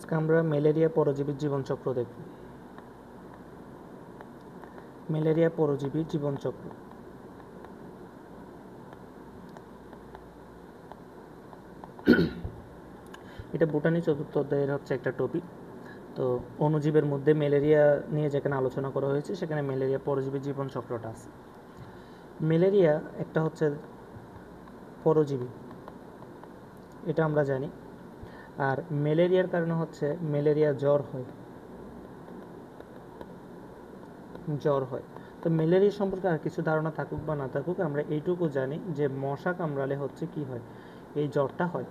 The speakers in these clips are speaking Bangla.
আজকে আমরা ম্যালেরিয়া পরজীবীর জীবনচক্র দেখব। ম্যালেরিয়া পরজীবীর জীবনচক্র। এটা বোটানি চতুর্থ অধ্যায়ের একটা টপিক। তো অণুজীবের মধ্যে ম্যালেরিয়া নিয়ে যেখানে আলোচনা করা হয়েছে সেখানে ম্যালেরিয়া পরজীবীর জীবনচক্রটা আছে। ম্যালেরিয়া একটা পরজীবী, এটা আমরা জানি। আর ম্যালেরিয়ার কারণে ম্যালেরিয়া জ্বর হয়। তো ম্যালেরিয়া সম্পর্কে আর কিছু ধারণা থাকুক বা না থাকুক, আমরা এইটুকু জানি যে মশা কামড়ালে কি হয়, এই জ্বরটা হয়।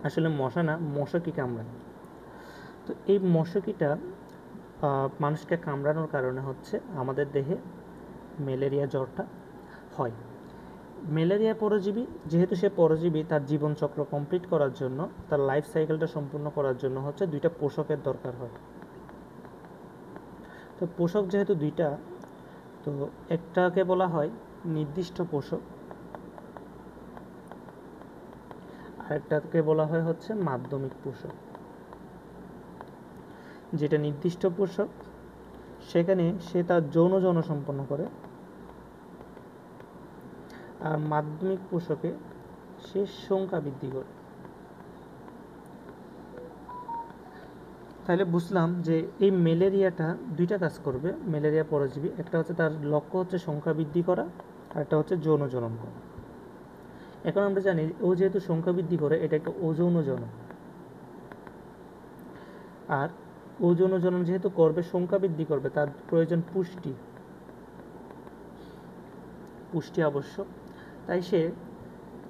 আসলে মশা না, মশকি কামড়ায়। তো এই মশকিটা মানুষকে কামড়ানোর কারণে আমাদের দেহে ম্যালেরিয়া জ্বরটা হয়। ম্যালেরিয়া পরজীবী, যেহেতু সে পরজীবী, তার জীবনচক্র কমপ্লিট করার জন্য, তার লাইফ সাইকেলটা সম্পূর্ণ করার জন্য দুইটা পোষকের দরকার হয়। তো পোষক যেহেতু দুইটা, তো একটাকে বলা হয় নির্দিষ্ট পোষক, আরেকটাকে বলা হয় মাধ্যমিক পোষক। যেটা নির্দিষ্ট পোষক সেখানে সে তার যৌন সম্পন্ন করে, আর মাধ্যমিক পোষকে সে সংখ্যা বৃদ্ধি করে। তাহলে বুঝলাম যে এই ম্যালেরিয়াটা দুইটা কাজ করবে। ম্যালেরিয়া পরজীবী, একটা তার লক্ষ্য সংখ্যা বৃদ্ধি করা, আর একটা যৌন জনন করা। এখন আমরা জানি ও যেহেতু সংখ্যা বৃদ্ধি করে, এটা একটা অযৌন জনন। আর অযৌন জনন যেহেতু করবে, সংখ্যা বৃদ্ধি করবে, তার প্রয়োজন পুষ্টি আবশ্যক। তাই সে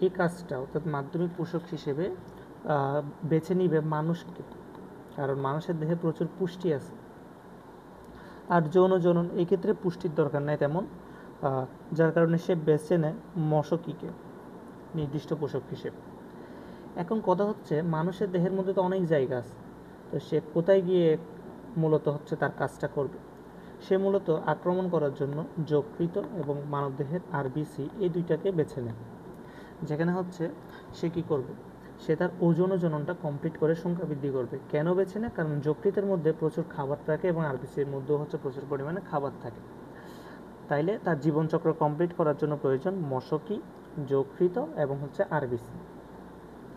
এই কাজটা অর্থাৎ মাধ্যমিক পোষক হিসেবে বেছে নিবে মানুষকে, কারণ মানুষের দেহে প্রচুর পুষ্টি আছে। আর যৌন জনন এই ক্ষেত্রে পুষ্টির দরকার নাই তেমন, যার কারণে সে বেছে নেয় মশকিকে নির্দিষ্ট পোষক হিসেবে। এখন কথা মানুষের দেহের মধ্যে তো অনেক জায়গা আছে, তো সে কোথায় গিয়ে মূলত তার কাজটা করবে? সে মূলত আক্রমণ করার জন্য যকৃত এবং মানবদেহের আরবিসি এই দুইটাকে বেছে নেয়। যেখানে সে কী করবে, সে তার ওজন জননটা কমপ্লিট করে সংখ্যা বৃদ্ধি করবে। কেন বেছে নেয়? কারণ যকৃতের মধ্যে প্রচুর খাবার থাকে এবং আরবিসির মধ্যেও প্রচুর পরিমাণে খাবার থাকে। তাইলে তার জীবনচক্র কমপ্লিট করার জন্য প্রয়োজন মশকি, যকৃত এবং আরবিসি,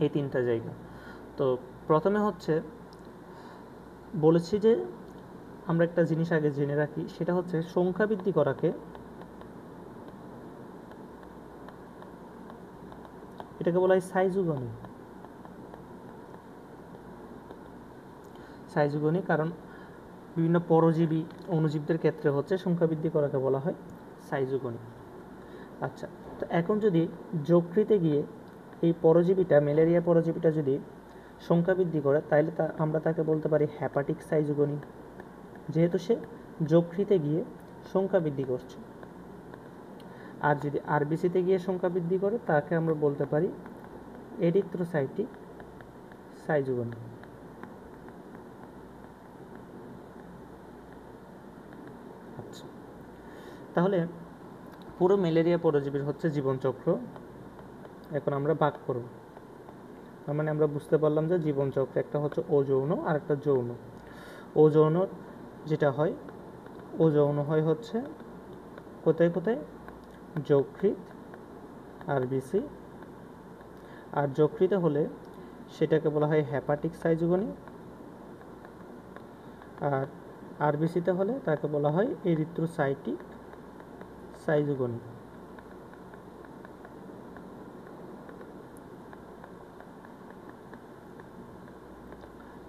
এই তিনটা জায়গা। তো প্রথমে বলেছি যে আমরা একটা জিনিস আগে জেনে রাখি, সেটা সংখ্যা বৃদ্ধি করাকে এটাকে বলা হয় সাইজুগনি। কারণ বিভিন্ন পরজীবী অণুজীবদের ক্ষেত্রে সংখ্যা বৃদ্ধি করাকে বলা হয় সাইজুগনি। আচ্ছা, তো এখন যদি যকৃতে গিয়ে এই পরজীবীটা, ম্যালেরিয়া পরজীবীটা যদি সংখ্যা বৃদ্ধি করে, তাহলে আমরা তাকে বলতে পারি হ্যাপাটিক সাইজুগনি, যেহেতু সে যকৃতে গিয়ে সংখ্যা বৃদ্ধি করছে। আর যদি আরবিসিতে গিয়ে সংখ্যা বৃদ্ধি করে, তাকে আমরা বলতে পারি এরিথ্রোসাইটিক সাইজুগনি। আচ্ছা, তাহলে পুরো ম্যালেরিয়া পরজীবীর জীবনচক্র এখন আমরা ভাগ করব। তার মানে আমরা বুঝতে পারলাম যে জীবনচক্র একটা অযৌন আর একটা যৌন। অযৌন যেটা হয়, অযৌন হয় কোথায় কোথায়? যকৃত, আরবিসি। আর যকৃতে হলে সেটাকে বলা হয় হ্যাপাটিক সাইজুগনি, আর আরবিসিতে হলে তাকে বলা হয় এরিথ্রোসাইটিক সাইজুগনি।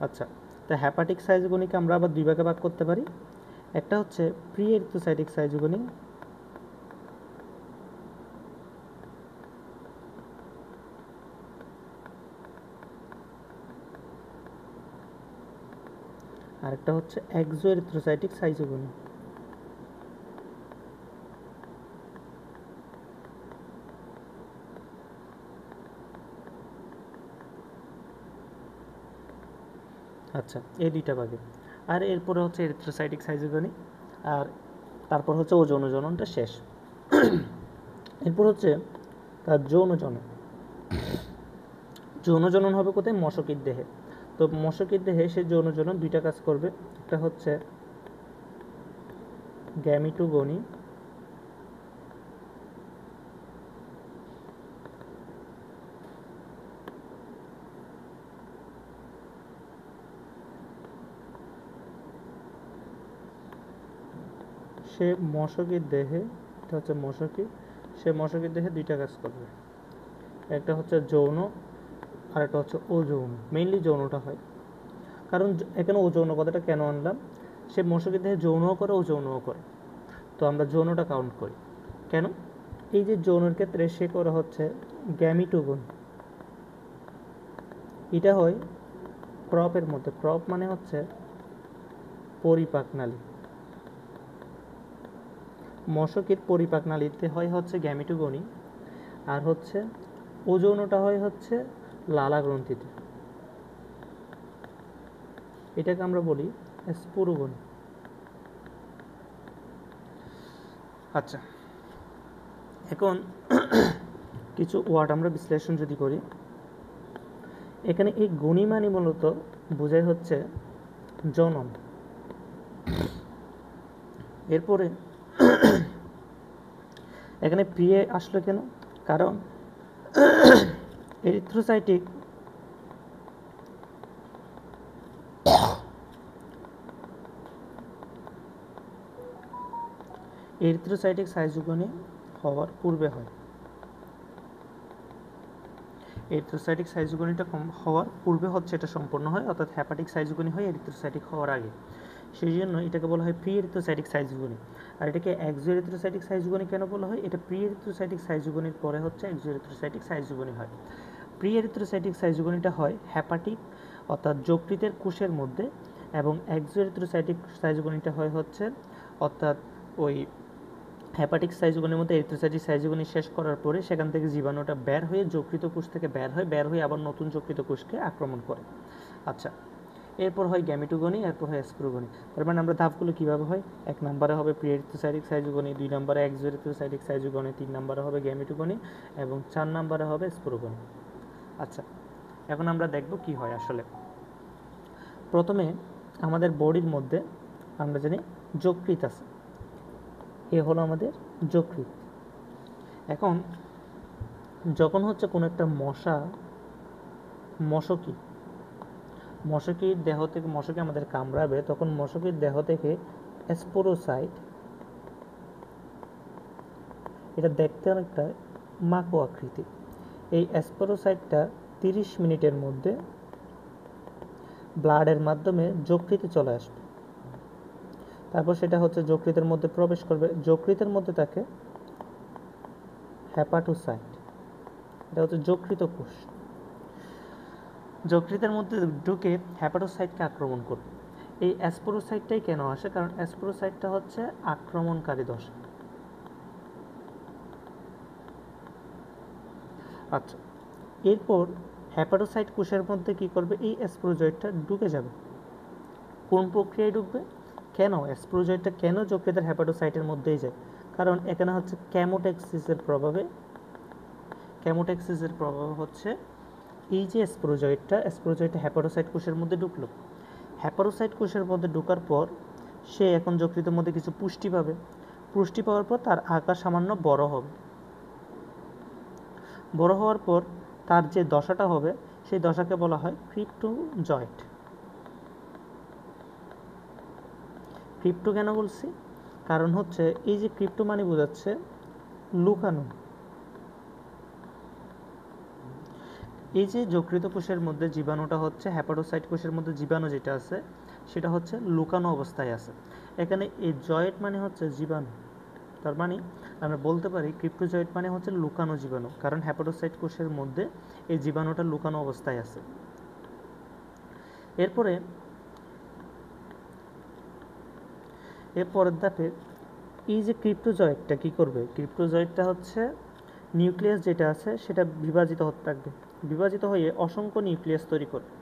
আচ্ছা, তো হ্যাপাটিক সাইজুগনিকে আমরা আবার দুই ভাগে ভাগ করতে পারি। একটা প্রি এরিথ্রোসাইটিক সাইজুগনি, আরেকটা এক্সো এরিথ্রোসাইটিক সাইজুগনি। আচ্ছা, এই দুইটা ভাগে। আর এরপরে এরিথ্রোসাইটিক সাইজুগনি, আর তারপর ওজন জননটা শেষ। এরপর তার যৌন জনন। যৌন জনন হবে কোথায়? মশকির দেহে। তো মশকের দেহে সে যৌন জন্য দুইটা কাজ করবে, একটা হচ্ছে গ্যামিটোগনি, সে মশকের দেহে, এটা হচ্ছে মশকি, সে মশকের দেহে দুইটা কাজ করবে, একটা হচ্ছে যৌন আর একটা হচ্ছে অযৌন। মেইনলি যৌনটা হয়, কারণ এখানে অযৌন কথাটা কেন আনলাম, সে মশকের দেহে যৌনও করে অযৌনও করে, তো আমরা যৌনটা কাউন্ট করি কেন, এই যে যৌনের ক্ষেত্রে সে করা হচ্ছে গ্যামিটোগন, এটা হয় ক্রপের মধ্যে, ক্রপ মানে হচ্ছে পরিপাকনালী, মশকের পরিপাকনালীতে হয় হচ্ছে গ্যামিটোগনি, আর হচ্ছে ওজনটা হয় হচ্ছে লালা গ্রন্থিতে, এটাকে আমরা বলি স্পুরোগনি। আচ্ছা, এখন কিছু ওয়ার্ড আমরা বিশ্লেষণ যদি করি, এখানে এই গণি মানে মূলত বোঝায় হচ্ছে জনন। এরপরে এখানে প্রিয়ে আসলো কেন, কারণ এরিথ্রোসাইটিক সাইজোগনি হওয়ার পূর্বে হয়, এরিথ্রোসাইটিক সাইজোগনিটা হওয়ার পূর্বে হচ্ছে এটা সম্পন্ন হয়, অর্থাৎ হ্যাপাটিক সাইজোগনি হয় এরিথ্রোসাইটিক হওয়ার আগে, সেই জন্য এটাকে বলা হয় প্রি এরিথ্রোসাইটিক সাইজোগনি। আর এটাকে এক্সো এরিথ্রোসাইটিক সাইজোগনি কেন বলা হয়, এটা প্রি এরিথ্রোসাইটিক সাইজোগনির পরে হচ্ছে এক্সো এরিথ্রোসাইটিক সাইজোগনি হয়। প্রি এরিথ্রোসাইটিক সাইজোগনিটা হয় হ্যাপাটিক অর্থাৎ যকৃতের কোষের মধ্যে, এবং এক্সো এরিথ্রোসাইটিক সাইজোগনিটা হয় হচ্ছে অর্থাৎ ওই হ্যাপাটিক সাইজোগনির মধ্যে এরিথ্রোসাইটিক সাইজোগনি শেষ করার পরে সেখান থেকে জীবাণুটা বের হয়ে যকৃত কোষ থেকে বের হয়ে আবার নতুন যকৃত কোষকে আক্রমণ করে। আচ্ছা, এরপর হয় গ্যামিটোগনি, এরপর হয় স্পুরোগনি। তার মানে আমরা ধাপগুলো কীভাবে হয়, এক নম্বরে হবে প্রি এরিথ্রোসাইটিক সাইজোগনি, 2 নম্বরে এক্সো এরিথ্রোসাইটিক সাইজোগনি, 3 নম্বরে হবে গ্যামিটোগনি এবং 4 নম্বরে হবে স্পুরোগনি। আচ্ছা, এখন আমরা দেখব কি হয় আসলে। প্রথমে আমাদের বডির মধ্যে আমরা জানি যকৃৎ আছে, এ হলো আমাদের যকৃৎ। এখন যখন হচ্ছে কোনো একটা মশকির দেহ থেকে মশকে আমাদের কামড়াবে, তখন মশকির দেহ থেকে স্পোরোসাইট, এটা দেখতে অনেকটা মাকো আকৃতি, এই স্পোরোসাইটটা 30 মিনিটের মধ্যে ব্লাডের মাধ্যমে যকৃতে চলে আসবে, তারপর সেটা হচ্ছে যকৃতের মধ্যে প্রবেশ করবে, যকৃতের মধ্যে থাকে হ্যাপাটোসাইট, এটা হচ্ছে যকৃত কোষ, যকৃতের মধ্যে ঢুকে হ্যাপাটোসাইটকে আক্রমণ করবে। এই স্পোরোসাইটটাই কেন আসে, কারণ স্পোরোসাইটটা হচ্ছে আক্রমণকারী দশা। আচ্ছা, এরপর হ্যাপাটোসাইট কোষের মধ্যে কি করবে, এই স্পোরোজয়েডটা ঢুকে যাবে। কোন প্রক্রিয়ায় ঢুকবে, কেন স্পোরোজয়েডটা কেন যকৃতের হ্যাপাটোসাইটের মধ্যেই যায়, কারণ এখানে হচ্ছে ক্যামোটেক্সিসের প্রভাবে হচ্ছে এই যে স্পোরোজয়েডটা হ্যাপাটোসাইট কোষের মধ্যে ঢুকলো, হ্যাপাটোসাইট কোষের মধ্যে ঢোকার পর সে এখন যকৃতের মধ্যে কিছু পুষ্টি পাবে, পুষ্টি পাওয়ার পর তার আকার সামান্য বড় হবে, বড় হওয়ার পর তার যে দশাটা হবে সেই দশাকে বলা হয় ক্রিপ্টোজয়েড। ক্রিপ্টো কেন বলছি, কারণ হচ্ছে এই যে ক্রিপ্টো মানে বোঝাচ্ছে লুকানো, এই যে যকৃত কোষের মধ্যে জীবাণুটা হচ্ছে হ্যাপাটোসাইট কোষের মধ্যে জীবাণু যেটা আছে সেটা হচ্ছে লুকানো অবস্থায় আছে, এখানে এই জয়েড মানে হচ্ছে জীবাণু, তার মানে আমরা বলতে পারি ক্রিপ্টোজয়েড মানে হচ্ছে লুকানো জীবাণু, কারণ হ্যাপাটোসাইট কোষের মধ্যে এই জীবাণুটা লুকানো অবস্থায় আছে। এরপরের ধাপে এই যে ক্রিপ্টোজয়েডটা কি করবে, ক্রিপ্টোজয়েডটা হচ্ছে নিউক্লিয়াস যেটা আছে সেটা বিভাজিত হতে থাকবে, বিভাজিত হয়ে অসংখ্য নিউক্লিয়াস তৈরি করবে।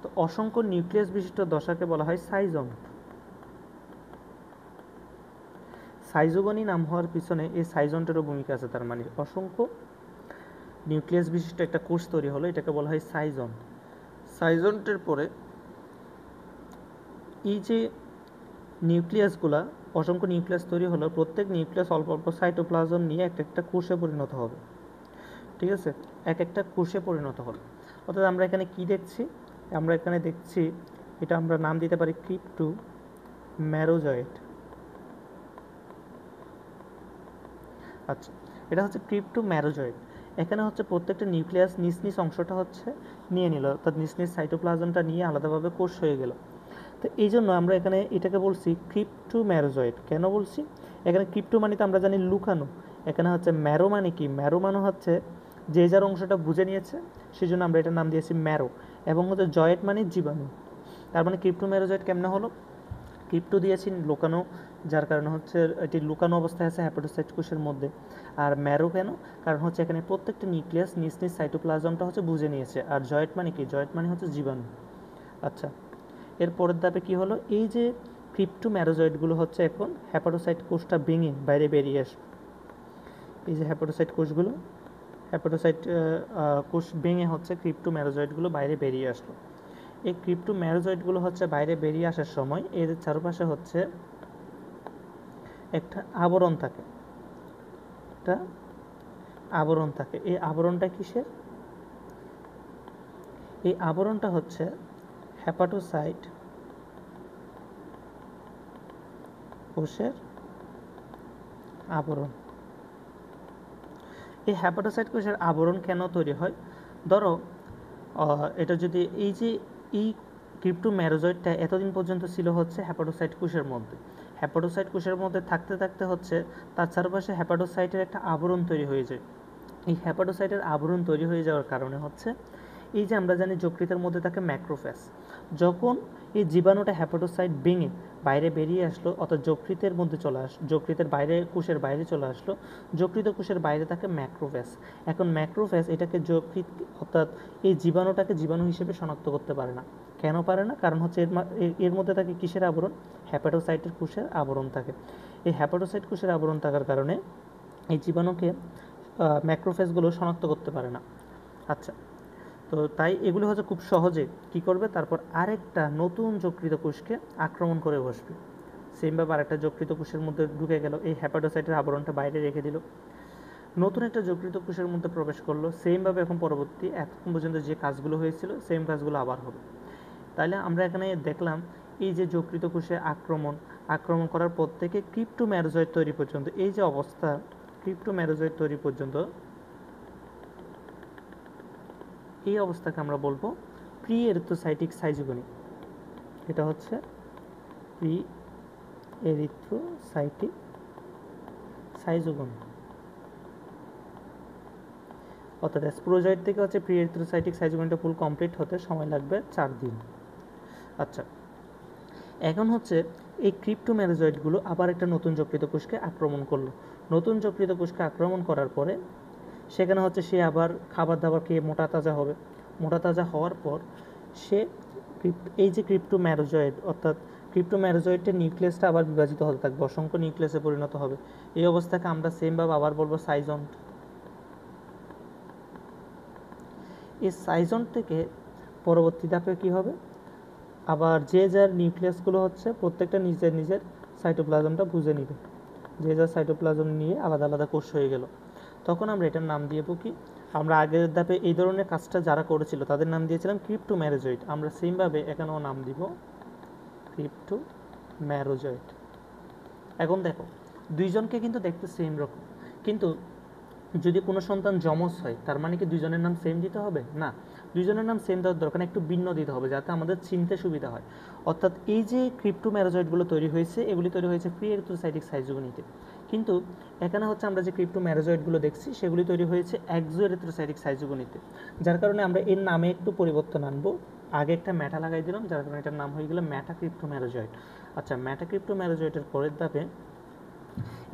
তো অসংখ্য নিউক্লিয়াস বিশিষ্ট দশাকে বলা হয় সাইজন। সাইজোগনি নাম হওয়ার পিছনে এই সাইজনটারও ভূমিকা আছে, তার মানে অসংখ্য নিউক্লিয়াস বিশিষ্ট একটা কোষ তৈরি হলো, এটাকে বলা হয় সাইজন। সাইজন্টের পরে এই যে নিউক্লিয়াসগুলা, অসংখ্য নিউক্লিয়াস তৈরি হলো, প্রত্যেক নিউক্লিয়াস অল্প অল্প সাইটোপ্লাজম নিয়ে একটা একটা কোষে পরিণত হবে। ঠিক আছে, এক একটা কোষে পরিণত হলো। অর্থাৎ আমরা এখানে কি দেখছি? আমরা এখানে দেখছি, এটা আমরা নাম দিতে পারি ক্রিপ্টো ম্যারোজয়েড। আচ্ছা, এটা হচ্ছে ক্রিপ্টো ম্যারোজয়েড। এখানে হচ্ছে প্রত্যেকটা নিউক্লিয়াস নিজ নিজ অংশটা হচ্ছে নিয়ে নিল, অর্থাৎ নিজ নিজ সাইটোপ্লাজমটা নিয়ে আলাদাভাবে কোষ হয়ে গেল। তো এই জন্য আমরা এখানে এটাকে বলছি ক্রিপ্টো ম্যারোজয়েড। কেন বলছি? এখানে ক্রিপ্টো মানে তো আমরা জানি লুকানো, এখানে হচ্ছে ম্যারো মানে কি? ম্যারো মানে হচ্ছে যে যার অংশটা বুঝে নিয়েছে, সেই জন্য আমরা এটার নাম দিয়েছি ম্যারো। এবং হচ্ছে জয়েড মানে জীবাণু। তার মানে ক্রিপ্টো ম্যারোজয়েড কেমনে হলো? ক্রিপ্টো দিয়েছি লুকানো, যার কারণে হচ্ছে এটি লুকানো অবস্থায় আছে হ্যাপাটোসাইট কোষের মধ্যে। আর ম্যারো কেন? কারণ হচ্ছে এখানে প্রত্যেকটা নিউক্লিয়াস নিজ নিজ সাইটোপ্লাজমটা হচ্ছে বুঝে নিয়েছে। আর জয়েড মানে কি? জয়েড মানে হচ্ছে জীবাণু। আচ্ছা, এর পরের ধাপে কী হলো? এই যে ক্রিপ্টো ম্যারোজয়েডগুলো হচ্ছে এখন হ্যাপাটোসাইট কোষটা ভেঙে বাইরে বেরিয়ে আসবে। এই যে হ্যাপাটোসাইট কোষগুলো, হ্যাপাটোসাইট কোষ ভেঙে হচ্ছে ক্রিপ্টো ম্যারোজয়েডগুলো বাইরে বেরিয়ে আসলো। এই ক্রিপ্টো ম্যারোজয়েডগুলো হচ্ছে বাইরে বেরিয়ে আসার সময় এর চারপাশে হচ্ছে একটা আবরণ থাকে, একটা আবরণ থাকে। এই আবরণটা কিসের? এই আবরণটা হচ্ছে হ্যাপাটোসাইট কোষের আবরণ। এই হ্যাপাটোসাইট কোষের আবরণ কেন তৈরি হয়? ধরো এটা যদি এই যে এই ক্রিপ্টো ম্যারোজয়েডটা এতদিন পর্যন্ত ছিল হচ্ছে হ্যাপাটোসাইট কোষের মধ্যে, হ্যাপাটোসাইট কোষের মধ্যে থাকতে থাকতে হচ্ছে তার চারপাশে হ্যাপাটোসাইটের একটা আবরণ তৈরি হয়ে যায়। এই হ্যাপাটোসাইটের আবরণ তৈরি হয়ে যাওয়ার কারণে হচ্ছে এই যে আমরা জানি যকৃতের মধ্যে থাকে ম্যাক্রোফেজ, যখন এই জীবাণুটা হ্যাপাটোসাইট ভেঙে বাইরে বেরিয়ে আসলো, অর্থাৎ যকৃতের মধ্যে চলে আসলো, যকৃতের বাইরে কোষের বাইরে চলে আসলো, যকৃত কোষের বাইরে থাকে ম্যাক্রোফেজ। এখন ম্যাক্রোফেজ এটাকে যকৃত, অর্থাৎ এই জীবাণুটাকে জীবাণু হিসেবে শনাক্ত করতে পারে না। কেন পারে না? কারণ হচ্ছে এর মধ্যে থাকে কিসের আবরণ? হ্যাপাটোসাইটের কোষের আবরণ থাকে। এই হ্যাপাটোসাইট কোষের আবরণ থাকার কারণে এই জীবাণুকে ম্যাক্রোফেজগুলো শনাক্ত করতে পারে না। আচ্ছা, তো তাই এগুলো হচ্ছে খুব সহজে কী করবে, তারপর আরেকটা নতুন যকৃত কোষকে আক্রমণ করে বসবে। সেমভাবে আরেকটা যকৃত কোষের মধ্যে ঢুকে গেল, এই হ্যাপাটোসাইটের আবরণটা বাইরে রেখে দিল, নতুন একটা যকৃত কোষের মধ্যে প্রবেশ করলো। সেমভাবে এখন পরবর্তী এতক্ষণ পর্যন্ত যে কাজগুলো হয়েছিল সেম কাজগুলো আবার হবে। তাইলে আমরা এখানে দেখলাম এই যে যকৃত কোষে আক্রমণ করার পর থেকে ক্রিপ্টো ম্যারোজয়েড তৈরি পর্যন্ত, এই যে অবস্থা ক্রিপ্টো ম্যারোজয়েড তৈরি পর্যন্ত, এই অবস্থাকে আমরা বলবো প্রি এরিথ্রোসাইটিক সাইজোগনি। এটা হচ্ছে প্রি এরিথ্রোসাইটিক সাইজোগনি। অর্থাৎ স্প্রোজয়েড থেকে হচ্ছে প্রি এরিথ্রোসাইটিক সাইজোগনিটা ফুল কমপ্লিট হতে সময় লাগবে 4 দিন। আচ্ছা, এখন হচ্ছে এই ক্রিপ্টো ম্যারোজয়েডগুলো আবার একটা নতুন যকৃত কোষকে আক্রমণ করলো। নতুন যকৃত কোষকে আক্রমণ করার পরে সেখানে হচ্ছে সে আবার খাবার দাবার খেয়ে মোটা তাজা হবে। মোটা তাজা হওয়ার পর সে এই যে ক্রিপ্টো ম্যারোজয়েড, অর্থাৎ ক্রিপ্টো ম্যারোজয়েডের নিউক্লিয়াসটা আবার বিভাজিত হতে থাকবে, অসংখ্য নিউক্লিয়াসে পরিণত হবে। এই অবস্থাকে আমরা সেমভাবে আবার বলবো সাইজন্ট। এই সাইজন্ট থেকে পরবর্তী ধাপে কী হবে? আবার যে যার নিউক্লিয়াসগুলো হচ্ছে প্রত্যেকটা নিজের নিজের সাইটোপ্লাজমটা বুঝে নিবে, যে যার সাইটোপ্লাজম নিয়ে আলাদা আলাদা কোষ হয়ে গেল। তখন আমরা এটার নাম দিয়ে কি, আমরা আগের ধাপে এই ধরনের কাজটা যারা করেছিল তাদের নাম দিয়েছিলাম ক্রিপ্টো ম্যারোজয়েড। আমরা সেমভাবে এখানেও নাম দিব ক্রিপ্টো ম্যারোজয়েড। এখন দেখো, দুইজনকে কিন্তু দেখতে সেম রকম, কিন্তু যদি কোনো সন্তান যমজ হয় তার মানে কি দুইজনের নাম সেম দিতে হবে? না, দুইজনের নাম সেম দেওয়ার দরকার, একটু ভিন্ন দিতে হবে যাতে আমাদের চিনতে সুবিধা হয়। অর্থাৎ এই যে ক্রিপ্টো ম্যারোজয়েডগুলো তৈরি হয়েছে, এগুলি তৈরি হয়েছে প্রি এরিথ্রোসাইটিক সাইজোগনিতে, কিন্তু এখানে হচ্ছে আমরা যে ক্রিপ্টো ম্যারোজয়েডগুলো দেখছি সেগুলি তৈরি হয়েছে এক্সো এরিথ্রোসাইটিক সাইজোগনিতে, যার কারণে আমরা এর নামে একটু পরিবর্তন আনবো। আগে একটা ম্যাটা লাগাই দিলাম, যার কারণে এটার নাম হয়ে গেল ম্যাটাক্রিপ্টো ম্যারোজয়েড। আচ্ছা, ম্যাটাক্রিপ্টো ম্যারোজয়েডের পরের ধাপে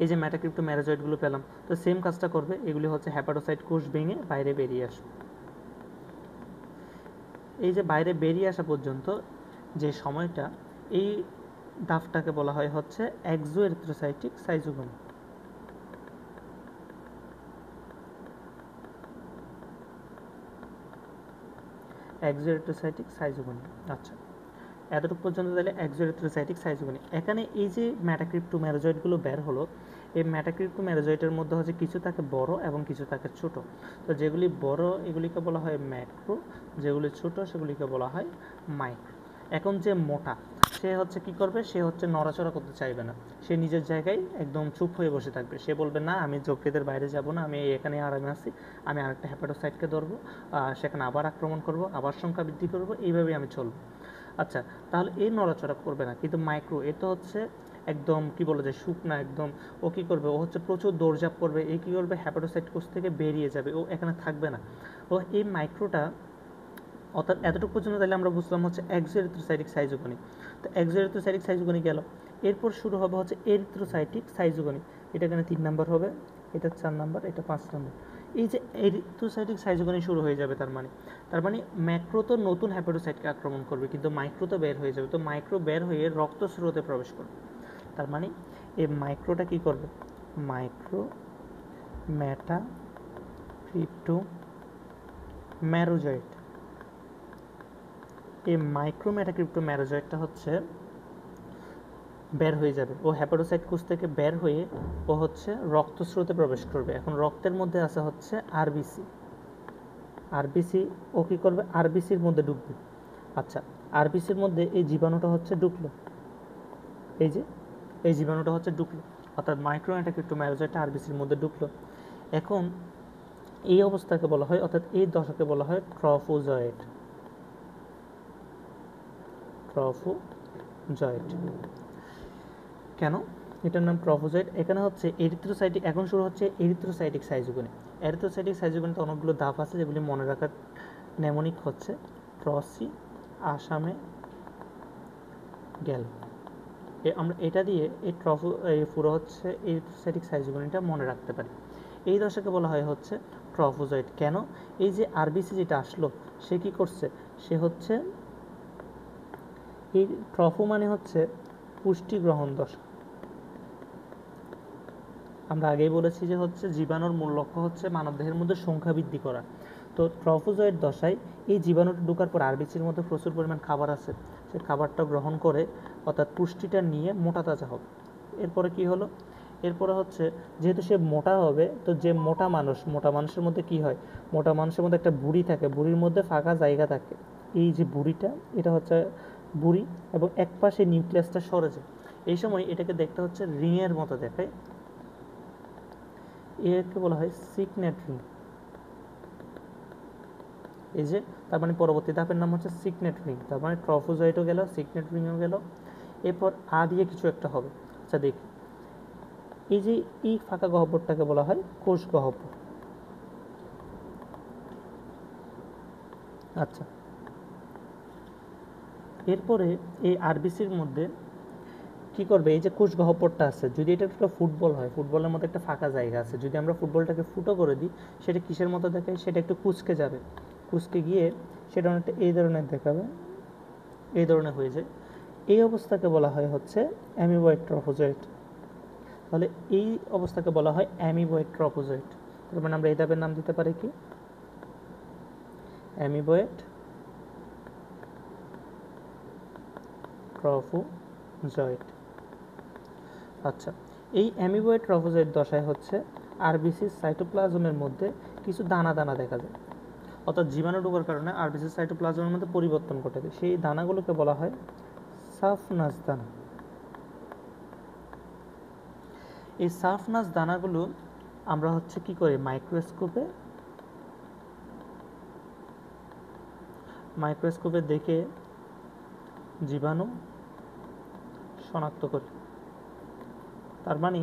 এই যে ম্যাটাক্রিপ্টো ম্যারোজয়েডগুলো পেলাম, তো সেম কাজটা করবে, এগুলি হচ্ছে হ্যাপাটোসাইট কোষ ভেঙে বাইরে বেরিয়ে আসবে। এই যে বাইরে বেরিয়ে আসা পর্যন্ত যে সময়টা, এই ধাপটাকে বলা হয় হচ্ছে এক্সো এরিথ্রোসাইটিক সাইজোগনি। এক্সোএরিথ্রোসাইটিক সাইজোগনি। আচ্ছা, এতটুকু পর্যন্ত তাহলে এক্সোএরিথ্রোসাইটিক সাইজোগনি। এখানে এই যে মেটাক্রিপ্টোমেরাজয়েডগুলো বের হলো, এই মেটাক্রিপ্টোমেরাজয়েডের মধ্যে হচ্ছে কিছু থাকে বড় এবং কিছু থাকে ছোট। তো যেগুলি বড় এগুলিকে বলা হয় ম্যাক্রো, যেগুলি ছোট সেগুলিকে বলা হয় মাইক্রো। এখন যে মোটা সে হচ্ছে কি করবে, সে হচ্ছে নড়াচড়া করতে চাইবে না, সে নিজের জায়গায় একদম চুপ হয়ে বসে থাকবে। সে বলবে না আমি যকৃতের বাইরে যাব না, আমি এখানে আরামে আছি, আমি আরেকটা হেপাটোসাইটকে ধরবো, সেখানে আবার আক্রমণ করব, আবার সংখ্যা বৃদ্ধি করব, এইভাবেই আমি চলবো। আচ্ছা, তাহলে এই নড়াচড়া করবে না। কিন্তু মাইক্রো এ তো হচ্ছে একদম কি বলা যায় শুকনা একদম, ও কী করবে, ও হচ্ছে প্রচুর দৌড়ঝাঁপ করবে, এই কী করবে হেপাটোসাইট কোষ থেকে বেরিয়ে যাবে, ও এখানে থাকবে না। ও এই মাইক্রোটা অর্থাৎ এতটুকু পর্যন্ত তাহলে আমরা বুঝলাম হচ্ছে এক্সোএরিথ্রোসাইটিক সাইজোগনি। তো এক্সোএরিথ্রোসাইটিক সাইজোগনি গেল, এরপর শুরু হবে হচ্ছে এরিথ্রোসাইটিক সাইজোগনি। এটা এখানে 3 নাম্বার হবে, এটা 4 নাম্বার, এটা 5 নাম্বার। এই যে এরিথ্রোসাইটিক সাইজোগনি শুরু হয়ে যাবে, তার মানে ম্যাক্রো তো নতুন হেপাটোসাইটকে আক্রমণ করবে, কিন্তু মাইক্রো তো বের হয়ে যাবে। তো মাইক্রো বের হয়ে রক্ত স্রোতে প্রবেশ করবে। তার মানে এই মাইক্রোটা কি করবে, মাইক্রো মেটাক্রিপ্টোমেরাজয়েড, এই মাইক্রো মেটাক্রিপ্টোমেরাজয়েডটা হচ্ছে বের হয়ে যাবে। ও হেপাটোসাইট কোষ থেকে বের হয়ে ও হচ্ছে রক্তস্রোতে প্রবেশ করবে। এখন রক্তের মধ্যে আছে হচ্ছে আরবিসি, ও কী করবে, আরবিসির মধ্যে ঢুকবে। আচ্ছা, আরবিসির মধ্যে এই জীবাণুটা হচ্ছে ঢুকলো, এই জীবাণুটা হচ্ছে ঢুকলো, অর্থাৎ মাইক্রো মেটাক্রিপ্টোমেরাজয়েডটা আরবিসির মধ্যে ঢুকলো। এখন এই অবস্থাকে বলা হয়, অর্থাৎ এই দশাকে বলা হয় ট্রফোজয়েড। কেন এটার নাম ট্রফোজয়েড? এখানে হচ্ছে এরিথ্রোসাইটিক, এখন শুরু হচ্ছে এরিথ্রোসাইটিক সাইজোগনি। এরিথ্রোসাইটিক সাইজোগনিতে অনেকগুলো ধাপ আছে যেগুলি মনে রাখার নেমোনিক হচ্ছে ট্রসি, আসামে গেল। আমরা এটা দিয়ে এই পুরো হচ্ছে এরিথ্রোসাইটিক সাইজোগনিটা মনে রাখতে পারি। এই দশাকে বলা হয় হচ্ছে ট্রফোজয়েড। কেন? এই যে আরবিসি যেটা আসলো সে কি করছে, সে হচ্ছে এই ট্রফো মানে হচ্ছে পুষ্টি গ্রহণ দশা। আমরা আগেই বলেছি যে হচ্ছে জীবাণুর মূল লক্ষ্য হচ্ছে মানবদেহের মধ্যে সংখ্যা বৃদ্ধি করা। তো ট্রফোজয়েড দশায় এই জীবাণুটা ঢোকার পর আরবিসির মধ্যে প্রচুর পরিমাণ খাবার আছে, সেই খাবারটা গ্রহণ করে অর্থাৎ পুষ্টিটা নিয়ে মোটা তাজা হবে। এরপরে কি হলো, এরপরে হচ্ছে যেহেতু সে মোটা হবে, তো যে মোটা মানুষের মধ্যে কি হয়, মোটা মানুষের মধ্যে একটা বুড়ি থাকে, বুড়ির মধ্যে ফাঁকা জায়গা থাকে। এই যে বুড়িটা, এটা হচ্ছে বুড়ি এবং এক পাশে নিউক্লিয়াসটা সরে যায়। এই সময় এটাকে দেখতে হচ্ছে রিংয়ের মতো দেখায়, একে বলা হয় সিগনেট রিং। এই যে তার মানে পরবর্তী ধাপের নাম হচ্ছে সিগনেট রিং। তার মানে ট্রফোজয়েডও গেল, সিগনেট রিংও গেল, এরপর দিয়ে কিছু একটা হবে। আচ্ছা দেখি, এই যে এই ফাঁকা গহ্বরটাকে বলা হয় কোষ গহ্বর। আচ্ছা, এরপরে এই আরবিসির মধ্যে কি করবে, এই যে কোষ গহ্বরটা আছে, যদি এটা একটা ফুটবল হয়, ফুটবলের মধ্যে একটা ফাঁকা জায়গা আছে, যদি আমরা ফুটবলটাকে ফুটো করে দিই, সেটা কিসের মতো দেখায়, সেটা একটু কুঁচকে যাবে, কুঁচকে গিয়ে সেটা অনেকটা এই ধরনের দেখাবে, এই ধরনের হয়ে যায়। এই অবস্থাকে বলা হয় হচ্ছে অ্যামিবয়েড ট্রফোজয়েড। তাহলে এই অবস্থাকে বলা হয় অ্যামিবয়েড ট্রফোজয়েড। তার মানে আমরা এই ধাপের নাম দিতে পারি কি, অ্যামিবয়েড ট্রফোজয়েড। আচ্ছা, এই অ্যামিবয়েড ট্রফোজয়েড দশায় হচ্ছে আরবিসির সাইটোপ্লাজমের মধ্যে কিছু দানা দানা দেখা যায়, অর্থাৎ জীবাণু ঢোকার কারণে আরবিসির সাইটোপ্লাজমের মধ্যে পরিবর্তন ঘটে। সেই দানাগুলোকে বলা হয় সাফনাস দানা। এই সাফনাস দানাগুলো আমরা হচ্ছে কি করি, মাইক্রোস্কোপে দেখে জীবাণু শনাক্ত করি। তার মানে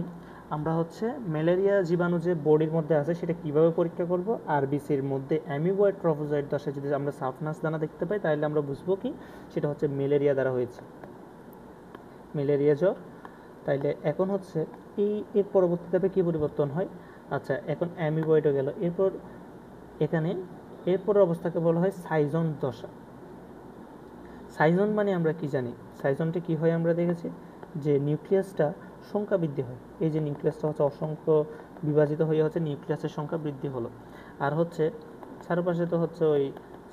আমরা হচ্ছে ম্যালেরিয়া জীবাণু যে বডির মধ্যে আছে সেটা কিভাবে পরীক্ষা করব, আরবিসির মধ্যে অ্যামিবয়েড ট্রফোজয়েড দশায় যদি আমরা সাফনাস দানা দেখতে পাই, তাহলে আমরা বুঝবো কি সেটা হচ্ছে ম্যালেরিয়া দ্বারা হয়েছে, ম্যালেরিয়া জ্বর। তাইলে এখন হচ্ছে এর পরবর্তী ধাপে কী পরিবর্তন হয়। আচ্ছা, এখন অ্যামিবয়েডও গেল, এরপরের অবস্থাকে বলা হয় সাইজন দশা। সাইজন মানে আমরা কি জানি, সাইজনটা কি হয় আমরা দেখেছি যে নিউক্লিয়াসটা সংখ্যা বৃদ্ধি হয়। এই যে নিউক্লিয়াসটা হচ্ছে অসংখ্য বিভাজিত হয়ে হচ্ছে নিউক্লিয়াসের সংখ্যা বৃদ্ধি হলো। আর হচ্ছে চারপাশে তো হচ্ছে ওই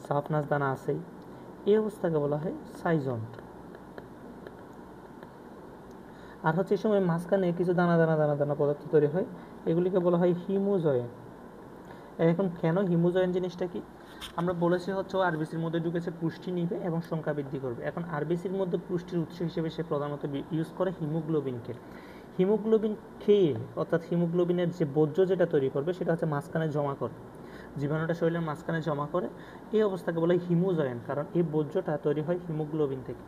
সাফনাস দানা আছেই। এই অবস্থাকে বলা হয় সাইজন্ট। আর হচ্ছে এই সময় মাঝখানে কিছু দানা দানা দানা দানা পদার্থ তৈরি হয়, এগুলিকে বলা হয় হিমোজয়েন। এখন কেন হিমোজয়েন জিনিসটা কি? আমরা বলেছি হচ্ছে আরবিসির মধ্যে ঢুকেছে পুষ্টি নিবে এবং সংখ্যা বৃদ্ধি করবে। এখন আরবিসির মধ্যে পুষ্টির উৎস হিসেবে সে প্রধানত ইউজ করে হিমোগ্লোবিনকে। হিমোগ্লোবিন খেয়ে, অর্থাৎ হিমোগ্লোবিনের যে বর্জ্য যেটা তৈরি করবে সেটা হচ্ছে মাঝখানে জমা করে, জীবাণুটা শরীরের মাঝখানে জমা করে। এই অবস্থাকে বলে হিমোজয়েন, কারণ এই বর্জ্যটা তৈরি হয় হিমোগ্লোবিন থেকে।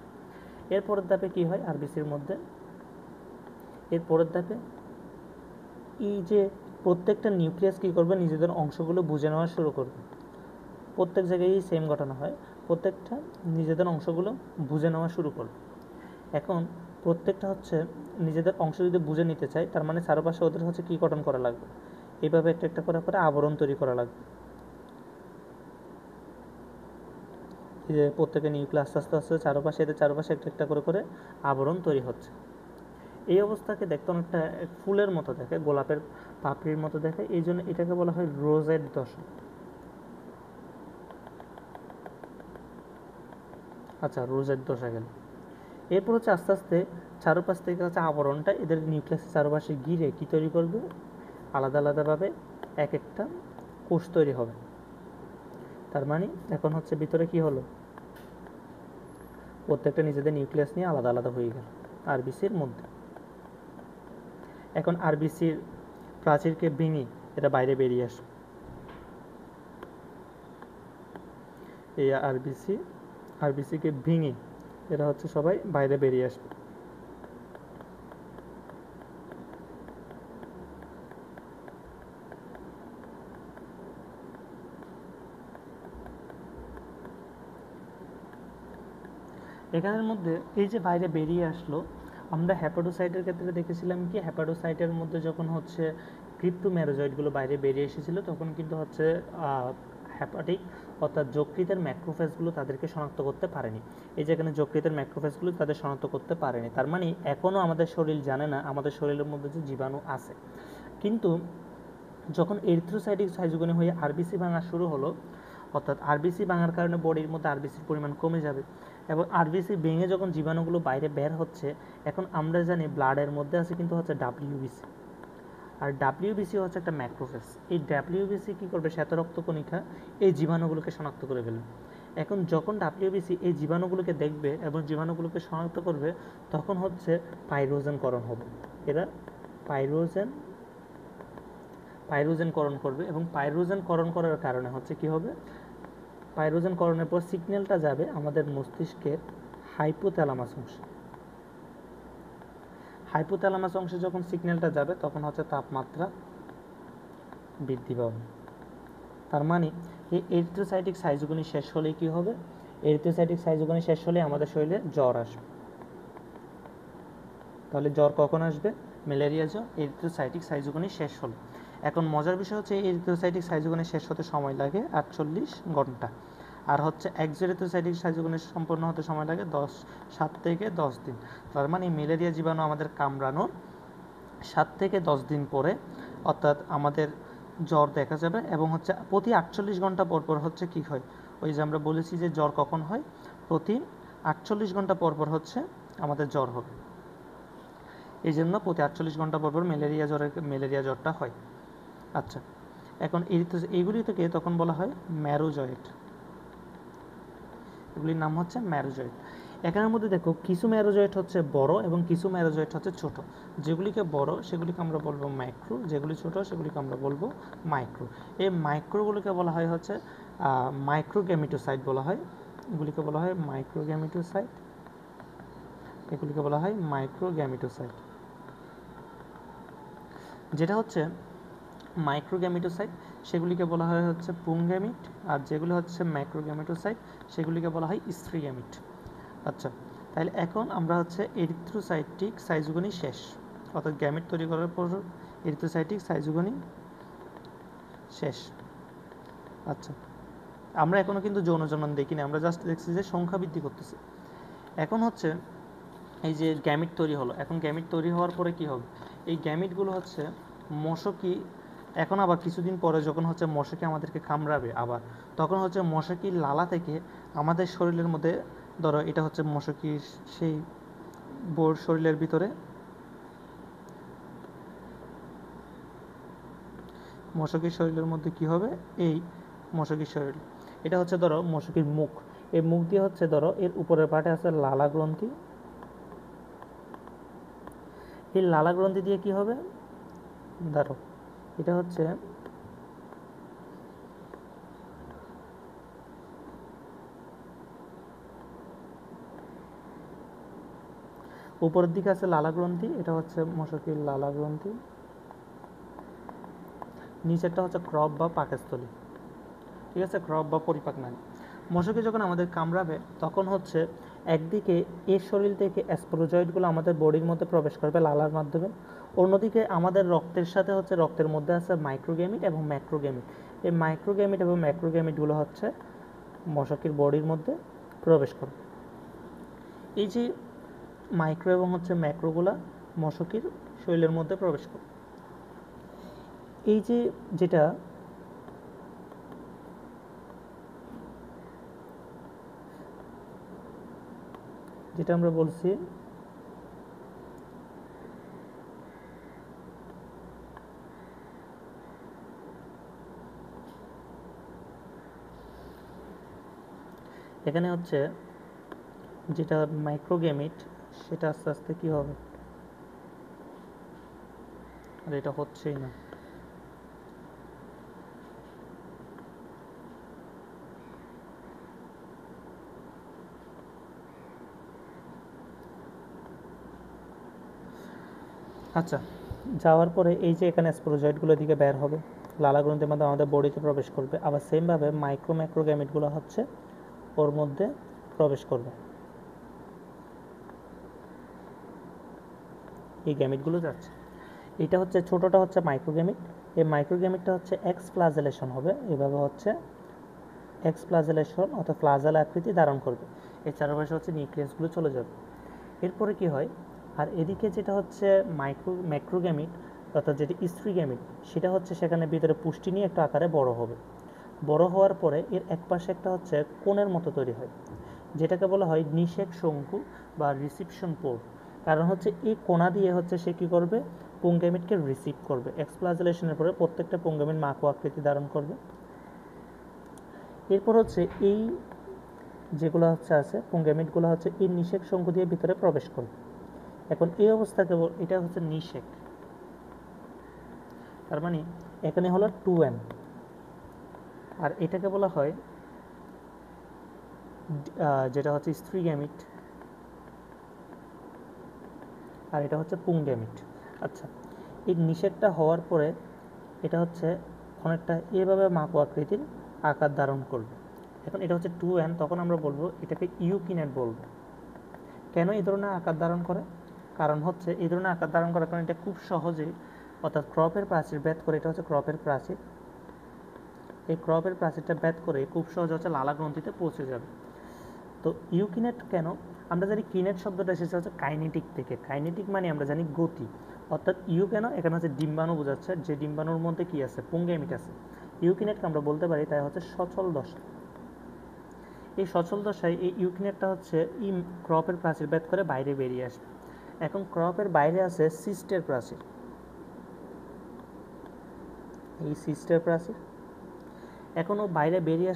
এরপরের ধাপে কী হয় আরবিসির মধ্যে? এর পরের ধাপে এই যে প্রত্যেকটা নিউক্লিয়াস কী করবে, নিজেদের অংশগুলো বুঝে নেওয়া শুরু করবে। প্রত্যেক জায়গায় সেম ঘটনা হয়, প্রত্যেকটা নিজেদের অংশগুলো বুঝে নেওয়া শুরু করবে। এখন প্রত্যেকটা হচ্ছে নিজেদের অংশ যদি বুঝে নিতে চায়, তার মানে চারপাশে ওদের হচ্ছে কী গঠন করা লাগবে, এইভাবে একটা একটা করে করে আবরণ তৈরি করা লাগবে। এই যে প্রত্যেকের নিউক্লিয়াস আস্তে আস্তে আস্তে চারপাশে, এদের চারপাশে একটা একটা করে করে আবরণ তৈরি হচ্ছে। এই অবস্থাকে দেখতে অনেকটা ফুলের মতো দেখে, গোলাপের পাপড়ির মতো দেখে, এই জন্য এটাকে বলা হয় রোজেট দশা। আচ্ছা, রোজেট দশা গেল। এরপর হচ্ছে আস্তে আস্তে চারপাশ থেকে হচ্ছে আবরণটা এদের নিউক্লিয়াসের চারপাশে ঘিরে কী তৈরি করবে, আলাদা আলাদাভাবে এক একটা কোষ তৈরি হবে। তার মানে এখন হচ্ছে ভিতরে কি হলো, প্রত্যেকটা নিজেদের নিউক্লিয়াস নিয়ে আলাদা আলাদা হয়ে গেল আরবিসির মধ্যে। এখন আরবিসির প্রাচীরকে ভেঙে এটা বাইরে বেরিয়ে আসবে। এই আরবিসিকে ভেঙে এরা হচ্ছে সবাই বাইরে বেরিয়ে আসবে। এখানের মধ্যে এই যে বাইরে বেরিয়ে আসলো, আমরা হ্যাপাটোসাইটের ক্ষেত্রে দেখেছিলাম কি, হ্যাপাটোসাইটের মধ্যে যখন হচ্ছে ক্রিপ্টোমেরোজয়েডগুলো বাইরে বেরিয়ে এসেছিল, তখন কিন্তু হচ্ছে হ্যাপাটিক অর্থাৎ যকৃতের ম্যাক্রোফেজগুলো তাদেরকে শনাক্ত করতে পারেনি। এই যে এখানে যকৃতের ম্যাক্রোফেজগুলো তাদের শনাক্ত করতে পারেনি, তার মানে এখনও আমাদের শরীর জানে না আমাদের শরীরের মধ্যে যে জীবাণু আছে। কিন্তু যখন এরিথ্রোসাইটিক সাইজোগনি হয়ে আরবিসি ভাঙা শুরু হলো, অর্থাৎ আরবিসি ভাঙার কারণে বডির মধ্যে আরবিসির পরিমাণ কমে যাবে এবং আরবিসি ভেঙে যখন জীবাণুগুলো বাইরে বের হচ্ছে, এখন আমরা জানি ব্লাডের মধ্যে আছে কিন্তু হচ্ছে ডাব্লিউবিসি, আর ডাব্লিউবিসি হচ্ছে একটা ম্যাক্রোফেজ। এই ডাব্লিউবিসি কী করবে, শ্বেত রক্তকণিকা এই জীবাণুগুলোকে শনাক্ত করে ফেলবে। এখন যখন ডাব্লিউবিসি এই জীবাণুগুলোকে দেখবে এবং জীবাণুগুলোকে শনাক্ত করবে, তখন হচ্ছে পাইরোজেনকরণ হবে। এরা পাইরোজেনকরণ করবে এবং পাইরোজেনকরণ করার কারণে হচ্ছে কি হবে, পাইরোজেনকরণের পর সিগন্যালটা যাবে আমাদের মস্তিষ্কের হাইপোথ্যালামাস অংশে। হাইপোথ্যালামাস অংশে যখন সিগন্যালটা যাবে, তখন হচ্ছে তাপমাত্রা বৃদ্ধি পাবে। তার মানে এই এরিথ্রোসাইটিক সাইজোগনি শেষ হলেই কী হবে, এরিথ্রোসাইটিক সাইজোগনি শেষ হলে আমাদের শরীরে জ্বর আসবে। তাহলে জ্বর কখন আসবে, ম্যালেরিয়া জ্বর এরিথ্রোসাইটিক সাইজোগনি শেষ হলে। এখন মজার বিষয় হচ্ছে এই এরিথ্রোসাইটিক সাইজোগনি শেষ হতে সময় লাগে 48 ঘন্টা, আর হচ্ছে এক্সোএরিথ্রোসাইটিক সাইজোগনি সম্পন্ন হতে সময় লাগে 7 থেকে 10 দিন। তার মানে ম্যালেরিয়া জীবাণু আমাদের কামড়ানোর 7 থেকে 10 দিন পরে অর্থাৎ আমাদের জ্বর দেখা যাবে। এবং হচ্ছে প্রতি 48 ঘন্টা পর পর হচ্ছে কী হয়, ওই যে আমরা বলেছি যে জ্বর কখন হয়, প্রতি 48 ঘন্টা পর পর হচ্ছে আমাদের জ্বর হবে। এই জন্য প্রতি 48 ঘন্টা পর পর ম্যালেরিয়া জ্বরটা হয়। আচ্ছা, এখন এইগুলি থেকে তখন বলা হয় ম্যারোজয়েড, এগুলির নাম হচ্ছে ম্যারোজয়েড। এখানের মধ্যে দেখো কিছু ম্যারোজয়েড হচ্ছে বড় এবং কিছু ম্যারোজয়েড হচ্ছে ছোট। যেগুলিকে বড় সেগুলিকে আমরা বলবো ম্যাক্রো, যেগুলি ছোট সেগুলিকে আমরা বলবো মাইক্রো। এই মাইক্রোগুলিকে বলা হয় হচ্ছে মাইক্রোগ্যামিটোসাইট বলা হয়, এগুলিকে বলা হয় মাইক্রোগ্যামিটোসাইট, এগুলিকে বলা হয় মাইক্রোগ্যামিটোসাইট। যেটা হচ্ছে মাইক্রোগ্যামিটোসাইট সেগুলিকে বলা হয় হচ্ছে পুংগ্যামিট, আর যেগুলো হচ্ছে ম্যাক্রোগ্যামিটোসাইট সেগুলিকে বলা হয় স্ত্রীগ্যামিট। আচ্ছা, তাহলে এখন আমরা হচ্ছে এরিথ্রোসাইটিক সাইজোগনি শেষ, অর্থাৎ গ্যামিট তৈরি করার পর এরিথ্রোসাইটিক সাইজোগনি শেষ। আচ্ছা, আমরা এখনও কিন্তু যৌন জনন দেখিনি, আমরা জাস্ট দেখছি যে সংখ্যা বৃদ্ধি করতেছে। এখন হচ্ছে এই যে গ্যামিট তৈরি হলো, এখন গ্যামিট তৈরি হওয়ার পরে কি হবে, এই গ্যামিটগুলো হচ্ছে মশকি এখন আবার কিছুদিন পরে যখন হচ্ছে মশাকে আমাদেরকে কামড়াবে আবার, তখন হচ্ছে মশাকির লালা থেকে আমাদের শরীরের মধ্যে, ধরো এটা হচ্ছে মশাকির সেই বোর শরীরের ভিতরে, মশাকির শরীরের মধ্যে কি হবে, এই মশাকির শরীর, এটা হচ্ছে ধরো মশাকির মুখ, এই মুখ দিয়ে হচ্ছে ধরো এর উপরের পাটে আছে লালা গ্রন্থি, এই লালা গ্রন্থি দিয়ে কি হবে, ধরো এটা হচ্ছে উপরের দিকে আছে লালা গ্রন্থি, এটা হচ্ছে মশাকির লালা গ্রন্থি, নিচেরটা হচ্ছে ক্রপ বা পাকস্থলী, ঠিক আছে, ক্রপ বা পরিপাক নালী। মশাকে যখন আমাদের কামড়াবে তখন হচ্ছে একদিকে এর শরীর থেকে স্পোরোজয়েডগুলো আমাদের বডির মধ্যে প্রবেশ করবে লালার মাধ্যমে, অন্যদিকে আমাদের রক্তের সাথে হচ্ছে রক্তের মধ্যে আছে মাইক্রোগ্যামিট এবং ম্যাক্রোগ্যামিট, এই মাইক্রোগ্যামিট এবং ম্যাক্রোগ্যামিটগুলো হচ্ছে মশাকির বডির মধ্যে প্রবেশ করবে। এই যে মাইক্রো এবং হচ্ছে ম্যাক্রোগুলা মশাকির শরীরের মধ্যে প্রবেশ করবে। এই যে যেটা যেটা আমরা বলছি এখানে হচ্ছে যেটা মাইক্রোগ্যামিট সেটা আস্তে আস্তে কি হবে, আর এটা হচ্ছেই না, আচ্ছা যাওয়ার পরে এই যে এখানে স্পোরোজয়েডগুলো দিকে বের হবে, লালা গ্রন্থির মাধ্যমে আমাদের বডিতে প্রবেশ করবে, আবার সেমভাবে মাইক্রো ম্যাক্রোগ্যামিটগুলো হচ্ছে ওর মধ্যে প্রবেশ করবে, এই গ্যামিটগুলো যাচ্ছে, এটা হচ্ছে ছোটোটা হচ্ছে মাইক্রোগ্যামিট, এই মাইক্রোগ্যামিটটা হচ্ছে এক্স ফ্লাজেলেশন হবে, এভাবে হচ্ছে এক্স ফ্লাজেলেশন অর্থাৎ ফ্লাজেল আকৃতি ধারণ করবে, এই চারপাশে হচ্ছে নিউক্লিয়াসগুলো চলে যাবে। এরপরে কি হয়, আর এদিকে যেটা হচ্ছে ম্যাক্রোগ্যামিট অর্থাৎ যেটি স্ত্রী গ্যামিট, সেটা হচ্ছে সেখানে ভিতরে পুষ্টি নিয়ে একটা আকারে বড় হবে, বড় হওয়ার পরে এর একপাশে একটা হচ্ছে কোণের মতো তৈরি হয়, যেটাকে বলা হয় নিষেক শঙ্কু বা রিসিপশন পোর্ট, কারণ হচ্ছে এই কোণা দিয়ে হচ্ছে সে কী করবে, পুংগ্যামিটকে রিসিভ করবে, এক্সপ্লাজেলেশনের পরে প্রত্যেকটা পুংগ্যামিট মাকো আকৃতি ধারণ করবে। এরপর হচ্ছে এই যেগুলো হচ্ছে আছে পুংগ্যামিটগুলো হচ্ছে এই নিষেক শঙ্কু দিয়ে ভিতরে প্রবেশ করবে। এখন এই অবস্থাকে এটা হচ্ছে নিষেক, তার মানে এখানে হলো 2n, আর এটাকে বলা হয় যেটা হচ্ছে স্ত্রী গ্যামিট, আর এটা হচ্ছে পুংগ্যামিট। আচ্ছা, এই নিষেকটা হওয়ার পরে এটা হচ্ছে অনেকটা এভাবে মাকো আকৃতির আকার ধারণ করবে। এখন এটা হচ্ছে 2n, তখন আমরা বলবো এটাকে ইউকিনেট বলবো। কেন এই ধরনের আকার ধারণ করে, কারণ হচ্ছে এই ধরনের আকার ধারণ করার কারণে এটা খুব সহজেই অর্থাৎ ক্রপের প্রাচীর ভেদ করে, এটা হচ্ছে ক্রপের প্রাচীর, এই ক্রপের প্রাচীরটা ভেদ করে খুব সহজে হচ্ছে লালা গ্রন্থিতে পৌঁছে যাবে। তো ইউকিনেট কেন, আমরা জানি কিনেট শব্দটা এসেছে হচ্ছে কাইনেটিক থেকে, কাইনেটিক মানে আমরা জানি গতি, অর্থাৎ ইউ কেন এখানে হচ্ছে ডিম্বাণু বোঝাচ্ছে, যে ডিম্বাণুর মধ্যে কি আছে, পুংগ্যামিট আছে, ইউকিনেটকে আমরা বলতে পারি তাই হচ্ছে সচল দশা। এই সচল দশায় এই ইউকিনেটটা হচ্ছে ক্রপের প্রাচীর ভেদ করে বাইরে বেরিয়ে আসবে। এখন ক্রপের বাইরে আছে সিস্টের প্রাচীর, এই সিস্টের প্রাচীর, এখন ও বাইরে বেরিয়ে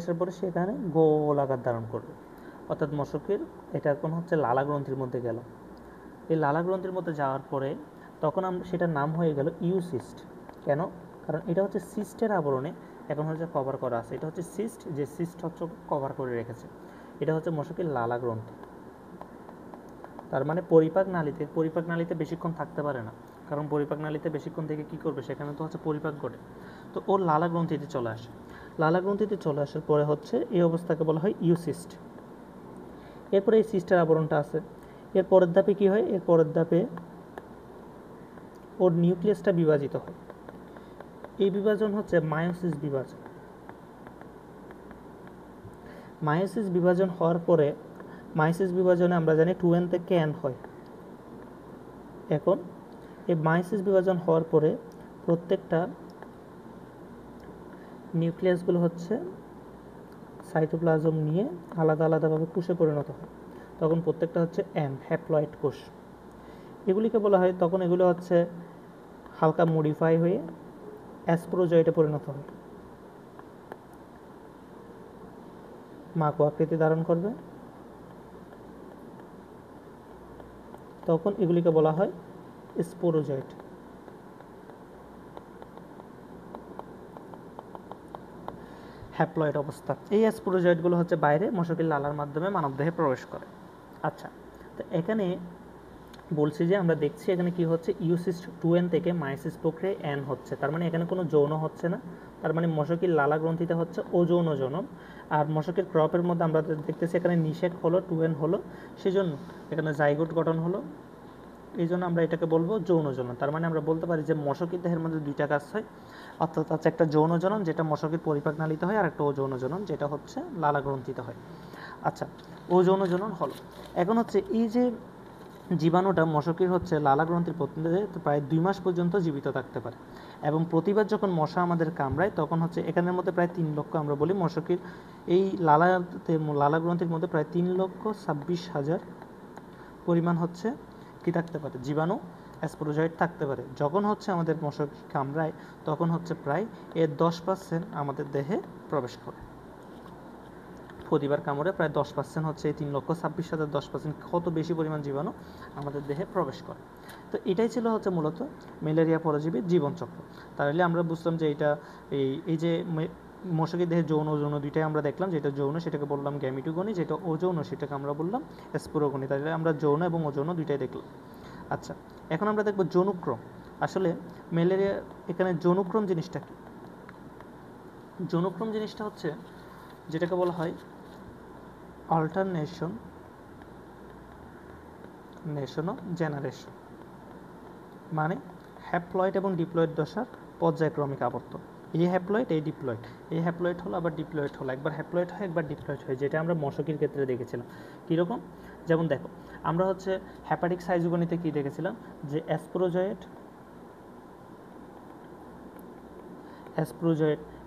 আসার পরে সেখানে গোল আকার ধারণ করবে, অর্থাৎ মশকের এটা এখন হচ্ছে লালা গ্রন্থির মধ্যে গেল, এই লালা গ্রন্থির মধ্যে যাওয়ার পরে তখন সেটার নাম হয়ে গেল ইউসিস্ট। কেন, কারণ এটা হচ্ছে সিস্টের আবরণে এখন হচ্ছে কভার করা আছে, এটা হচ্ছে সিস্ট, যে সিস্ট হচ্ছে কভার করে রেখেছে, এটা হচ্ছে মশকের লালা গ্রন্থি। তার মানে পরিপাক নালীতে বেশিক্ষণ থাকতে পারে না, কারণ পরিপাক নালীতে বেশিক্ষণ থেকে কী করবে, সেখানে তো হচ্ছে পরিপাক ঘটে, তো ওর লালা গ্রন্থিতে চলে আসে, লালা গ্রন্থিতে চলে আসার পরে হচ্ছে এই অবস্থাকে বলা হয় ইউসিস্ট। এরপরে এই সিস্টের আবরণটা আছে, এর পরের ধাপে কী হয়, এর পরের ধাপে ওর নিউক্লিয়াসটা বিভাজিত হয়, এই বিভাজন হচ্ছে মায়োসিস বিভাজন। মায়োসিস বিভাজন হওয়ার পরে মায়োসিস বিভাজনে আমরা জানি 2n থেকে n হয়, এখন এই মায়োসিস বিভাজন হওয়ার পরে প্রত্যেকটা নিউক্লিয়াসগুলো হচ্ছে সাইটোপ্লাজম নিয়ে আলাদা আলাদাভাবে কোষে পরিণত হয়। তখন প্রত্যেকটা হচ্ছে হ্যাপ্লয়েড কোষ। এগুলিকে বলা হয়, তখন এগুলো হচ্ছে হালকা মডিফাই হয়ে অ্যাসপ্রোজয়েটে পরিণত হয়, মাকো আকৃতি ধারণ করবে। তখন এগুলিকে বলা হয় স্পোরোজয়েট। হ্যাপ্লয়েড অবস্থা। এই স্পোরোজয়েটগুলো হচ্ছে বাইরে মশকের লালার মাধ্যমে মানবদেহে প্রবেশ করে। আচ্ছা, তো এখানে বলছি যে আমরা দেখছি এখানে কি হচ্ছে, ইউসিস 2n থেকে মায়োসিস প্রক্রিয়ায় n হচ্ছে, তার মানে এখানে কোনো যৌন হচ্ছে না, তার মানে মশকের লালা গ্রন্থিতে হচ্ছে অযৌন জনন। আর মশকের ক্রপের মধ্যে আমরা দেখতেছি এখানে নিষেক হলো, 2n হলো, সেজন্য এখানে জাইগোট গঠন হলো, এই জন্য আমরা এটাকে বলবো যৌন জনন। তার মানে আমরা বলতে পারি যে মশকের দেহের মধ্যে দুইটা কাজ হয়, অর্থাৎ হচ্ছে একটা যৌন জনন যেটা মশকের পরিপাক নালীতে হয়, আর একটা অযৌন জনন যেটা হচ্ছে লালা গ্রন্থিতে হয়। আচ্ছা, অযৌন জনন হলো। এখন হচ্ছে এই যে জীবাণুটা মশকের হচ্ছে লালা গ্রন্থির মধ্যে প্রায় 2 মাস পর্যন্ত জীবিত থাকতে পারে, এবং প্রতিবার যখন মশা আমাদের কামড়ায় তখন হচ্ছে এখানের মধ্যে প্রায় 3 লক্ষ, আমরা বলি মশকের এই লালা গ্রন্থির মধ্যে প্রায় 3,26,000 পরিমাণ হচ্ছে কি থাকতে পারে, জীবাণু অ্যাসপ্রোজয়েট থাকতে পারে। যখন হচ্ছে আমাদের মশক কামড়ায় তখন হচ্ছে প্রায় এর 10% আমাদের দেহে প্রবেশ করে। প্রতিবার কামড়ে প্রায় 10% হচ্ছে এই 3,26,000 10% কত বেশি পরিমাণ জীবাণু আমাদের দেহে প্রবেশ করে। তো এটাই ছিল হচ্ছে মূলত ম্যালেরিয়া পরজীবীর জীবনচক্র। তাহলে আমরা বুঝলাম যে এটা এই যে মশকের দেহে যৌন অযৌন দুইটাই আমরা দেখলাম, যেটা যৌন সেটাকে বললাম গ্যামিটোগনি, যেটা অযৌন সেটাকে আমরা বললাম স্পোরোগনি। তাহলে আমরা যৌন এবং অযৌন দুইটাই দেখলাম। আচ্ছা, এখন আমরা দেখব যৌনুক্রম। আসলে ম্যালেরিয়া এখানে যৌনুক্রম জিনিসটা কি? যৌনুক্রম জিনিসটা হচ্ছে যেটাকে বলা হয় অল্টারনেশন অফ জেনারেশন, মানে হ্যাপ্লয়েড এবং ডিপ্লয়েড দশার পর্যায়ক্রমিক আবর্তন। এই হ্যাপ্লয়েড, এই ডিপ্লয়েড, এই হ্যাপ্লয়েড হলো আবার ডিপ্লয়েড হলো, একবার হ্যাপ্লয়েড হয় একবার ডিপ্লয়েড হয়, যেটা আমরা মশকের ক্ষেত্রে দেখেছিলাম। কীরকম? যেমন দেখো, আমরা হচ্ছে হ্যাপাটিক সাইজোগনিতে কী দেখেছিলাম, যে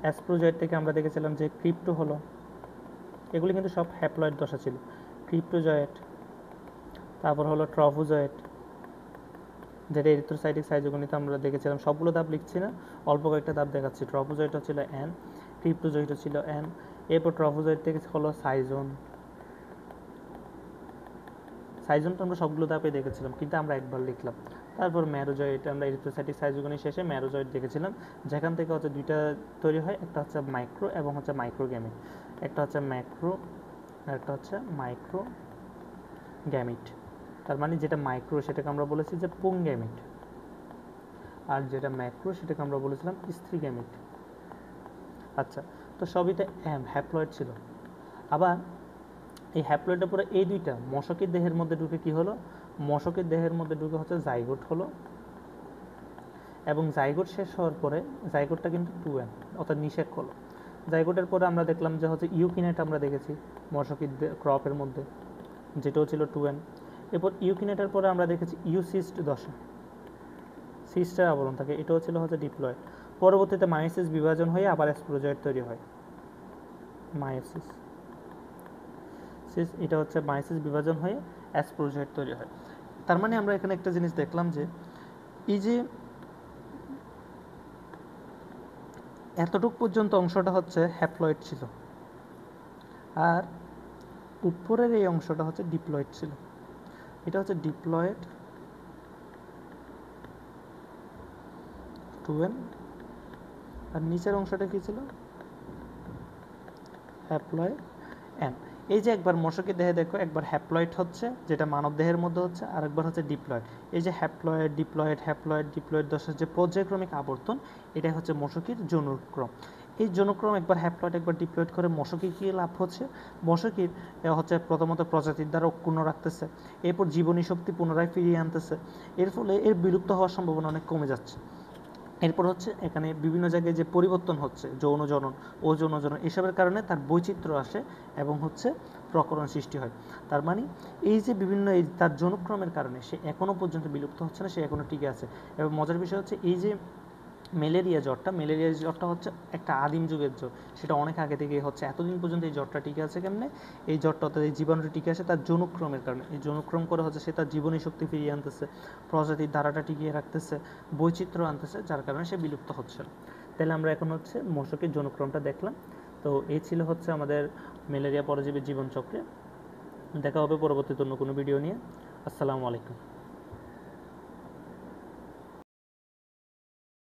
অ্যাসপ্রোজয়েড থেকে আমরা দেখেছিলাম যে ক্রিপ্টো হলো, এগুলি কিন্তু সব হ্যাপ্লয়েড দশা ছিল। ক্রিপ্টোজয়েড, তারপর হলো ট্রফোজয়েড, যেটা এরিথ্রোসাইটিক সাইজোগনিতে আমরা দেখেছিলাম। সবগুলো ধাপ লিখছি না, অল্প কয়েকটা ধাপ দেখাচ্ছি। ট্রফোজয়েড হচ্ছিল এন, ক্রিপ্টোজয়েড হচ্ছিল এন, এরপর ট্রফোজয়েড থেকে হলো সাইজনটা আমরা সবগুলো ধাপে দেখেছিলাম, কিন্তু আমরা একবার লিখলাম। তারপর ম্যারোজয়েড, আমরা এরিথ্রোসাইটিক সাইজোগনি শেষে ম্যারোজয়েড দেখেছিলাম, যেখান থেকে হচ্ছে দুইটা তৈরি হয়, একটা হচ্ছে মাইক্রো এবং হচ্ছে মাইক্রোগ্যামিট। একটা হচ্ছে ম্যাক্রো আর একটা হচ্ছে মাইক্রো গ্যামিট। তার মানে যেটা মাইক্রো সেটাকে আমরা বলেছি যে পুংগ্যামিট, আর যেটা ম্যাক্রো সেটাকে আমরা বলেছিলাম স্ত্রীগ্যামিট। আচ্ছা, তো সবই তো হ্যাপ্লয়েড ছিল। আবার এই হ্যাপ্লয়েডের পরে এই দুইটা মশকের দেহের মধ্যে ঢুকে কি হলো, মশকের দেহের মধ্যে ঢুকে হচ্ছে জাইগোট হলো, এবং জাইগোট শেষ হওয়ার পরে জাইগোটটা কিন্তু 2n অর্থাৎ নিষেক হলো। জাইগোটের পরে আমরা দেখলাম যে হচ্ছে ইউকিনেট আমরা দেখেছি মশকের ক্রপের মধ্যে, যেটাও ছিল 2n। এরপর ইউকিনেটের পরে আমরা দেখেছি ইউসিস্ট দশা, সিস্টের আবরণ থাকে, এটাও ছিল হচ্ছে ডিপ্লয়েড। পরবর্তীতে মায়োসিস বিভাজন হয়ে আবার স্পোরোজয়েড তৈরি হয়, মায়োসিস, এটা হচ্ছে মায়োসিস বিভাজন হয়ে স্পোরোজয়েড তৈরি হয়। তার মানে আমরা এখানে একটা জিনিস দেখলাম যে এই যে এতটুক পর্যন্ত অংশটা হচ্ছে হ্যাপ্লয়েড ছিল, আর উপরের এই অংশটা হচ্ছে ডিপ্লয়েড ছিল। এটা হচ্ছে ডিপ্লয়েড 2n, আর নিচের অংশটা কি ছিল, হ্যাপ্লয়েড n। এই যে একবার মশকের দেহে দেখো, একবার হ্যাপ্লয়েড হচ্ছে যেটা মানব দেহের মধ্যে হচ্ছে, আর একবার হচ্ছে ডিপ্লয়েড। এই যে হ্যাপ্লয়েড ডিপ্লয়েড দশার যে পর্যায়ক্রমিক আবর্তন, এটাই হচ্ছে মশকের যৌনুক্রম। এই যৌনুক্রম একবার হ্যাপ্লয়েড একবার ডিপ্লয়েড করে মশকের কী লাভ হচ্ছে, মশকের হচ্ছে প্রথমত প্রজাতির দ্বারা অক্ষুণ্ণ রাখতেছে, এরপর জীবনী শক্তি পুনরায় ফিরিয়ে আনতেছে, এর ফলে এর বিলুপ্ত হওয়ার সম্ভাবনা অনেক কমে যাচ্ছে। এরপর হচ্ছে এখানে বিভিন্ন জায়গায় যে পরিবর্তন হচ্ছে যৌন জনন ও যৌন জনন এসবের কারণে তার বৈচিত্র্য আসে এবং হচ্ছে প্রকরণ সৃষ্টি হয়। তার মানে এই যে বিভিন্ন এই তার জনক্রমের কারণে সে এখনও পর্যন্ত বিলুপ্ত হচ্ছে না, সে এখনও টিকে আছে। এবং মজার বিষয় হচ্ছে এই যে ম্যালেরিয়া জ্বরটা হচ্ছে একটা আদিম যুগের জ্বর, সেটা অনেক আগে থেকেই হচ্ছে। এতদিন পর্যন্ত এই জ্বরটা টিকে আছে কেমনে? এই জ্বরটা অর্থাৎ এই জীবাণুটা টিকে আছে তার জনুক্রমের কারণে। এই জনুক্রম করে হচ্ছে সে তার জীবনী শক্তি ফিরিয়ে আনতেছে, প্রজাতির ধারাটা টিকিয়ে রাখতেছে, বৈচিত্র্য আনতেছে, যার কারণে সে বিলুপ্ত হচ্ছে না। তাহলে আমরা এখন হচ্ছে মশকের জনুক্রমটা দেখলাম। তো এই ছিল হচ্ছে আমাদের ম্যালেরিয়া পরজীবীর জীবনচক্রে। দেখা হবে পরবর্তীতে অন্য কোনো ভিডিও নিয়ে। আসসালামু আলাইকুম।